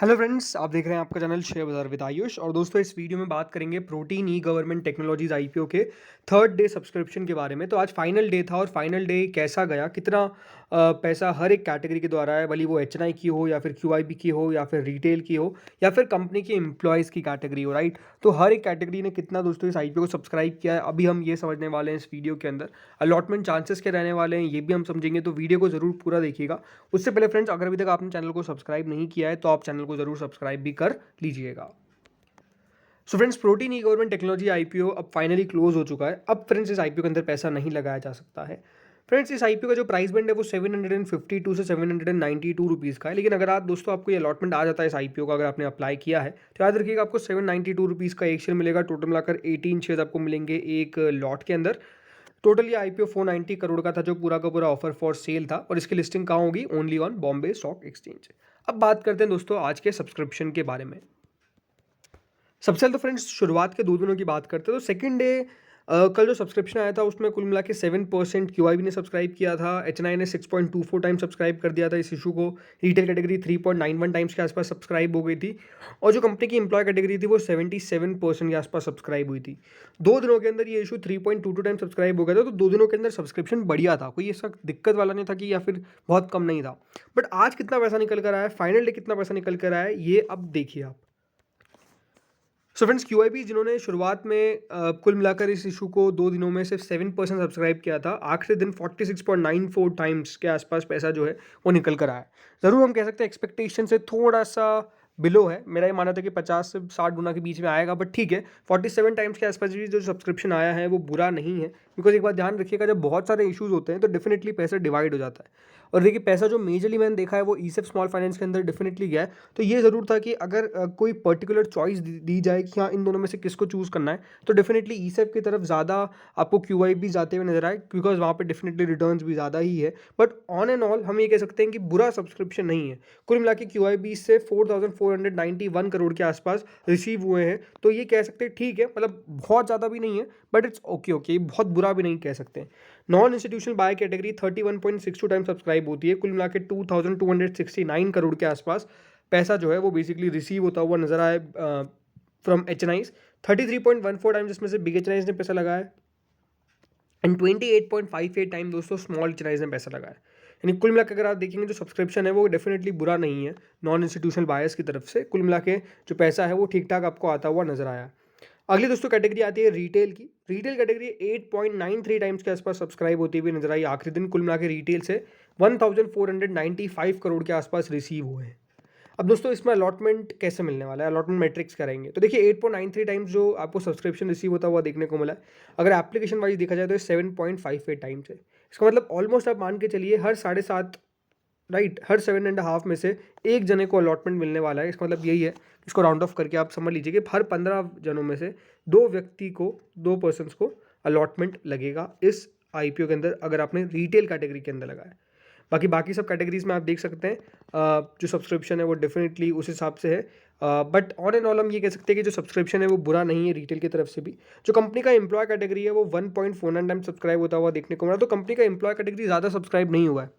Hello friends, आप देख रहे हैं आपका चैनल शेयर बाजार विद आयुष। और दोस्तों, इस वीडियो में बात करेंगे प्रोटीन ई गवर्नमेंट टेक्नोलॉजीज आईपीओ के थर्ड डे सब्सक्रिप्शन के बारे में। तो आज फाइनल डे था और फाइनल डे कैसा गया, कितना पैसा हर एक कैटेगरी के द्वारा है, भले वो एचएनआई की हो या फिर क्यूआईबी की हो या फिर रिटेल की हो या फिर कंपनी के एम्प्लॉयज़ की कैटेगरी हो, राइट। तो हर एक कैटेगरी ने कितना दोस्तों इस आईपीओ को सब्सक्राइब किया है, अभी हम ये समझने वाले हैं इस वीडियो के अंदर। अलॉटमेंट चांसेस के रहने वाले हैं, ये भी हम समझेंगे, तो वीडियो को जरूर पूरा देखिएगा। उससे पहले फ्रेंड्स, अगर अभी तक आपने चैनल को सब्सक्राइब नहीं किया है तो आप चैनल को जरूर सब्सक्राइब भी कर लीजिएगा। सो फ्रेंड्स, प्रोटीन ई गवर्नमेंट टेक्नोलॉजी आईपीओ अब फाइनली क्लोज हो चुका है। अब फ्रेंड्स, इस आईपीओ के अंदर पैसा नहीं लगाया जा सकता है। फ्रेंड्स, इस आईपीओ का जो प्राइस बैंड है वो 752 से 792 रुपीज़ का है। लेकिन अगर आप दोस्तों, आपको ये अलॉटमेंट आ जाता है इस आईपीओ का, अगर आपने अप्लाई किया है तो याद रखिएगा आपको 792 रुपीज़ का एक शेयर मिलेगा। टोटल मिलाकर 18 शेयर आपको मिलेंगे एक लॉट के अंदर। टोटल ये आईपीओ 490 करोड़ का था, जो पूरा का पूरा ऑफर फॉर सेल था। और इसकी लिस्टिंग कहाँ होगी? Only on Bombay stock exchange. अब बात करते हैं दोस्तों आज के सब्सक्रिप्शन के बारे में। सबसे पहले तो फ्रेंड्स, शुरुआत के 2 दिनों की बात करते हैं तो सेकंड डे कल जो सब्सक्रिप्शन आया था उसमें कुल मिला के 7% क्यूआईबी ने सब्सक्राइब किया था। एचएनआई ने 6.24 टाइम सब्सक्राइब कर दिया था इस इशू को। रिटेल कैटेगरी 3.91 टाइम्स के आसपास सब्सक्राइब हो गई थी। और जो कंपनी की एम्प्लॉय कैटेगरी थी वो 77% के आसपास सब्सक्राइब हुई थी। 2 दिनों के अंदर ये इशू 3.22 टाइम सब्सक्राइब हो गया था। तो 2 दिनों के अंदर सब्सक्रिप्शन बढ़िया था, कोई ऐसा दिक्कत वाला नहीं था कि या फिर बहुत कम नहीं था। बट आज कितना पैसा निकल कर आया है, फाइनल डे कितना पैसा निकल कर आया है, ये अब देखिए आप। सो फ्रेंड्स, क्यूआईबी जिन्होंने शुरुआत में कुल मिलाकर इस इशू को 2 दिनों में सिर्फ 7% सब्सक्राइब किया था, आखिरी दिन 46.94 टाइम्स के आसपास पैसा जो है वो निकल कर आया। ज़रूर हम कह सकते हैं एक्सपेक्टेशन से थोड़ा सा बिलो है। मेरा ये मानना था कि 50 से 60 गुना के बीच में आएगा, बट ठीक है। 47 टाइम्स के आसपास भी जो सब्सक्रिप्शन आया है वो बुरा नहीं है। बिकॉज एक बात ध्यान रखिएगा, जब बहुत सारे इशूज़ होते हैं तो डेफिनेटली पैसा डिवाइड हो जाता है। और देखिए, पैसा जो मेजरली मैंने देखा है वो ईसेफ स्मॉल फाइनेंस के अंदर डेफिनेटली गया है। तो ये ज़रूर था कि अगर कोई पर्टिकुलर चॉइस दी जाए कि हाँ, इन दोनों में से किसको चूज़ करना है, तो डेफिनेटली ईसेफ की तरफ ज़्यादा आपको क्यूआईबी जाते हुए नजर आए, बिकॉज वहाँ पे डेफिनेटली रिटर्न्स भी ज़्यादा ही है। बट ऑन एंड ऑल हम ये कह सकते हैं कि बुरा सब्सक्रिप्शन नहीं है। कुल मिला के क्यूआईबी से 4491 करोड़ के आसपास रिसीव हुए हैं। तो ये कह सकते हैं ठीक है, मतलब बहुत ज़्यादा भी नहीं है, बट इट्स ओके ओके, बहुत बुरा भी नहीं कह सकते। Non institutional by category 31.62 time subscribe होती है। कुल मिला के 2269 करोड़ के आसपास पैसा जो है वो बेसिकली रिसीव होता हुआ नजर आए from H N Is. 33.14 time जिसमें से बिग एच एन आईज ने पैसा लगाया एंड 28.58 टाइम दोस्तों स्मॉल एच एन आईज ने पैसा लगाया। यानी कुल मिला के अगर आप देखेंगे जो सब्सक्रिप्शन है वो डेफिनेटली बुरा नहीं है नॉन इंस्टीट्यूशनल बायर्स की तरफ से। कुल मिला के जो पैसा है वो ठीक ठाक आपको आता हुआ नजर आया। अगली दोस्तों कैटेगरी आती है रिटेल की। रिटेल कैटेगरी 8.93 टाइम्स के आसपास सब्सक्राइब होती हुई नजर आई आखिरी दिन। कुल मिला के रिटेल से 1495 करोड़ के आसपास रिसीव हुए हैं। अब दोस्तों, इसमें अलॉटमेंट कैसे मिलने वाला है, अलॉटमेंट मैट्रिक्स करेंगे तो देखिए 8.93 टाइम्स जो आपको सब्सक्रिप्शन रिसीव होता हुआ देखने को मिला है। अगर एप्लीकेशन वाइज देखा जाए तो 7.58 टाइम्स है। इसका मतलब ऑलमोस्ट आप मान के चलिए हर 7.5, राइट, हर 7.5 में से एक जने को अलॉटमेंट मिलने वाला है। इसका मतलब यही है, इसको राउंड ऑफ करके आप समझ लीजिए कि हर 15 जनों में से 2 व्यक्ति को, 2 पर्सनस को अलॉटमेंट लगेगा इस आईपीओ के अंदर, अगर आपने रिटेल कैटेगरी के अंदर लगाया। बाकी सब कैटेगरीज में आप देख सकते हैं जो सब्सक्रिप्शन है वो डेफिनेटली उस हिसाब से है। बट ऑन एंड ऑल हम ये कह सकते हैं कि जो सब्सक्रिप्शन है वो बुरा नहीं है रिटेल की तरफ से भी। जो कंपनी का एम्प्लॉय कैटेगरी है वो 1.49 टाइम सब्सक्राइब होता हुआ देखने को मिला। तो कंपनी का एम्प्लॉय कैटेगरी ज़्यादा सब्सक्राइब नहीं हुआ है,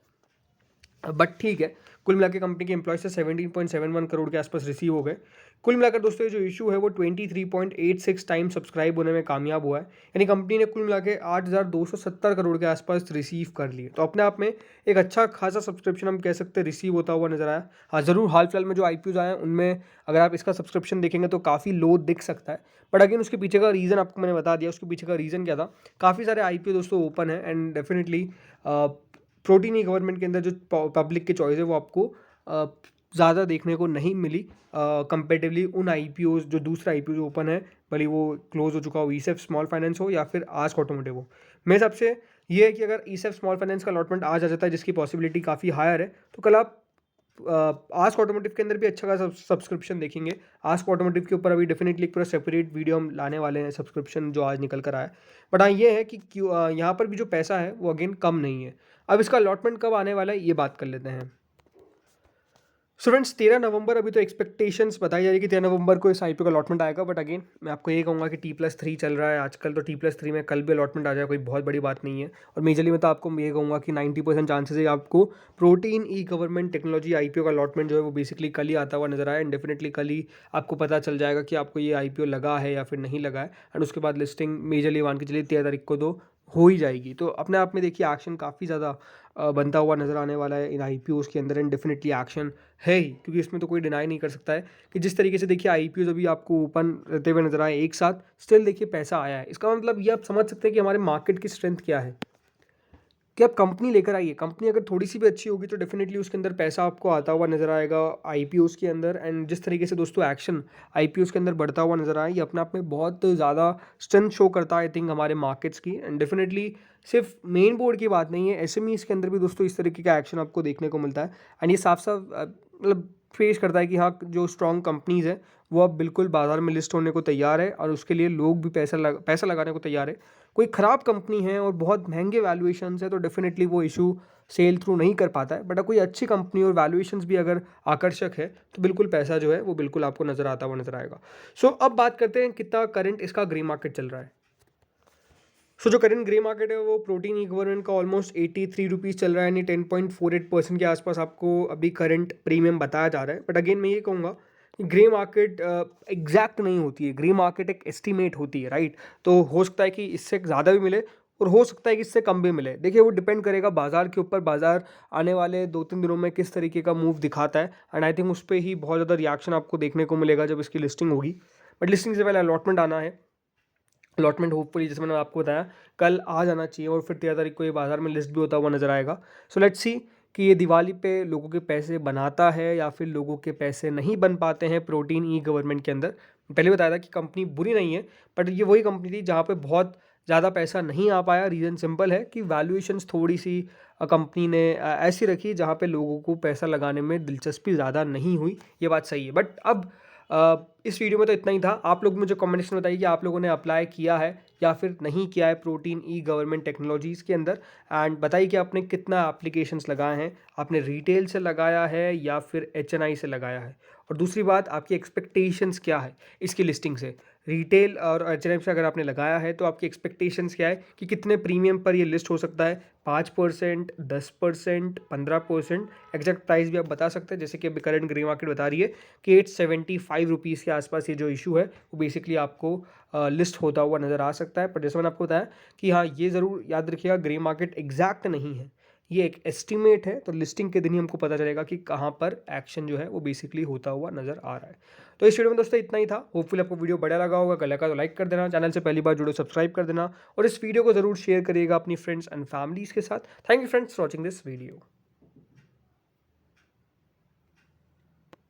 बट ठीक है। कुल मिलाकर कंपनी के एम्प्लॉय से 17.71 करोड़ के आसपास रिसीव हो गए। कुल मिलाकर दोस्तों ये जो इशू है वो 23.86 टाइम सब्सक्राइब होने में कामयाब हुआ है। यानी कंपनी ने कुल मिला के 8,270 करोड़ के आसपास रिसीव कर लिए। तो अपने आप में एक अच्छा खासा सब्सक्रिप्शन हम कह सकते हैं रिसीव होता हुआ नजर आया। हाँ, ज़रूर हाल फिलहाल में जो आईपीओज आए हैं उनमें अगर आप इसका सब्सक्रिप्शन देखेंगे तो काफ़ी लो दिख सकता है। बट अगेन उसके पीछे का रीज़न आपको मैंने बता दिया। उसके पीछे का रीज़न क्या था? काफ़ी सारे आईपीओ दोस्तों ओपन है and definitely protein he government के अंदर जो पब्लिक की चॉइस है वो आपको ज़्यादा देखने को नहीं मिली कंपेरेटिवली उन आईपीओज जो दूसरा आईपीओ ओपन है, भले वो क्लोज हो चुका हो, ईसेफ स्मॉल फाइनेंस हो या फिर आस्क ऑटोमोटिव हो। मेरे हिसाब से ये है कि अगर ईसेफ स्मॉल फाइनेंस का अलॉटमेंट आज आ जाता है जिसकी पॉसिबिलिटी काफ़ी हायर है, तो कल आप आस्क ऑटोमोटिव के अंदर भी अच्छा खासा सब्सक्रिप्शन देखेंगे। आस्क ऑटोमोटिव के ऊपर अभी डेफिनेटली एक पूरा सेपरेट वीडियो हम लाने वाले हैं, सब्सक्रिप्शन जो आज निकल कर आया है। बट हाँ, ये है कि यहाँ पर भी जो पैसा है वो अगेन कम नहीं है। अब इसका अलॉटमेंट कब आने वाला है ये बात कर लेते हैं। सो फ्रेंड्स 13 नवंबर अभी तो एक्सपेक्टेशंस बताई जा रही है कि 13 नवंबर को इस आईपीओ का अलॉटमेंट आएगा, बट अगेन मैं आपको ये कहूँगा कि T+3 चल रहा है आजकल, तो T+3 में कल भी अलॉटमेंट आ जाए कोई बहुत बड़ी बात नहीं है। और मेजरली मैं तो आपको ये कहूँगा कि 90% चांसेस है आपको प्रोटीन ई गवर्नमेंट टेक्नोलॉजी आईपीओ का अलॉटमेंट जो है वो बेसिकली कल ही आता हुआ नजर आया, एंड डेफिनेटली कल ही आपको पता चल जाएगा कि आपको ये आईपीओ लगा है या फिर नहीं लगा है। एंड उसके बाद लिस्टिंग मेजरली मान के चलिए 13 तारीख को तो हो ही जाएगी। तो अपने आप में देखिए एक्शन काफ़ी ज़्यादा बनता हुआ नज़र आने वाला है इन आईपीओज़ के अंदर, एंड डेफिनेटली एक्शन है ही, क्योंकि इसमें तो कोई डिनाई नहीं कर सकता है कि जिस तरीके से देखिए आईपीओ अभी आपको ओपन रहते हुए नजर आए एक साथ, स्टिल देखिए पैसा आया है। इसका मतलब ये आप समझ सकते हैं कि हमारे मार्केट की स्ट्रेंथ क्या है, कि आप कंपनी लेकर आइए, कंपनी अगर थोड़ी सी भी अच्छी होगी तो डेफिनेटली उसके अंदर पैसा आपको आता हुआ नजर आएगा आईपीओज़ के अंदर। एंड जिस तरीके से दोस्तों एक्शन आईपीओज़ के अंदर बढ़ता हुआ नजर आया, ये अपने आप में बहुत ज़्यादा स्ट्रेंथ शो करता है आई थिंक हमारे मार्केट्स की। एंड डेफिनेटली सिर्फ मेन बोर्ड की बात नहीं है, एसएमईज़ के अंदर भी दोस्तों इस तरीके का एक्शन आपको देखने को मिलता है। एंड ये साफ साफ मतलब फेस करता है कि हाँ, जो स्ट्रॉन्ग कंपनीज़ हैं वो अब बिल्कुल बाजार में लिस्ट होने को तैयार है, और उसके लिए लोग भी पैसा लगाने को तैयार है। कोई ख़राब कंपनी है और बहुत महंगे वैल्यूएशंस है तो डेफिनेटली वो इशू सेल थ्रू नहीं कर पाता है, बट कोई अच्छी कंपनी और वैल्यूएशंस भी अगर आकर्षक है तो बिल्कुल पैसा जो है वो बिल्कुल आपको नज़र आता हुआ नज़र आएगा। सो अब बात करते हैं कितना करंट इसका ग्रे मार्केट चल रहा है। सो जो करंट ग्रे मार्केट है वो प्रोटीन ई गवर्नमेंट का ऑलमोस्ट 83 रुपीज़ चल रहा है, यानी 10.48% के आसपास आपको अभी करंट प्रीमियम बताया जा रहा है। बट अगेन मैं ये कहूँगा ग्रे मार्केट एग्जैक्ट नहीं होती है, ग्रे मार्केट एक एस्टीमेट होती है, राइट। तो हो सकता है कि इससे ज़्यादा भी मिले और हो सकता है कि इससे कम भी मिले। देखिए वो डिपेंड करेगा बाजार के ऊपर, बाजार आने वाले 2-3 दिनों में किस तरीके का मूव दिखाता है, एंड आई थिंक उस पर ही बहुत ज़्यादा रिएक्शन आपको देखने को मिलेगा जब इसकी लिस्टिंग होगी। बट लिस्टिंग से पहले अलॉटमेंट आना है, अलॉटमेंट होपफुली जैसे मैंने आपको बताया कल आ जाना चाहिए, और फिर 13 तारीख को ये बाजार में लिस्ट भी होता हुआ नजर आएगा। सो लेट्स सी कि ये दिवाली पे लोगों के पैसे बनाता है या फिर लोगों के पैसे नहीं बन पाते हैं प्रोटीन ई गवर्नमेंट के अंदर। पहले बताया था कि कंपनी बुरी नहीं है, बट ये वही कंपनी थी जहाँ पे बहुत ज़्यादा पैसा नहीं आ पाया। रीज़न सिंपल है कि वैल्यूएशंस थोड़ी सी कंपनी ने ऐसी रखी जहाँ पे लोगों को पैसा लगाने में दिलचस्पी ज़्यादा नहीं हुई, ये बात सही है। बट अब इस वीडियो में तो इतना ही था। आप लोग मुझे कमेंट सेक्शन में बताइए कि आप लोगों ने अप्लाई किया है या फिर नहीं किया है प्रोटीन ई गवर्नमेंट टेक्नोलॉजीज़ के अंदर, एंड बताइए कि आपने कितना एप्लीकेशंस लगाए हैं, आपने रिटेल से लगाया है या फिर एचएनआई से लगाया है। और दूसरी बात, आपकी एक्सपेक्टेशंस क्या है इसकी लिस्टिंग से। रिटेल और एचएनआई से अगर आपने लगाया है तो आपकी एक्सपेक्टेशंस क्या है कि कितने प्रीमियम पर ये लिस्ट हो सकता है, 5%, 10%, 15%। एग्जैक्ट प्राइस भी आप बता सकते हैं, जैसे कि अभी करंट ग्रे मार्केट बता रही है कि 875 रुपीज़ के आसपास ये जो इशू है वो बेसिकली आपको लिस्ट होता हुआ नज़र आ सकता है। पर जैसे मैंने आपको बताया कि हाँ, ये ज़रूर याद रखिएगा ग्रे मार्केट एग्जैक्ट नहीं है, ये एक एस्टीमेट है। तो लिस्टिंग के दिन ही हमको पता चलेगा कि कहाँ पर एक्शन जो है वो बेसिकली होता हुआ नज़र आ रहा है। तो इस वीडियो में दोस्तों इतना ही था। होपफुली आपको वीडियो बढ़िया लगा होगा, अगर लगा तो लाइक कर देना, चैनल से पहली बार जुड़ो सब्सक्राइब कर देना, और इस वीडियो को ज़रूर शेयर करिएगा अपनी फ्रेंड्स एंड फैमिलीज़ के साथ। Thank you friends for watching this video.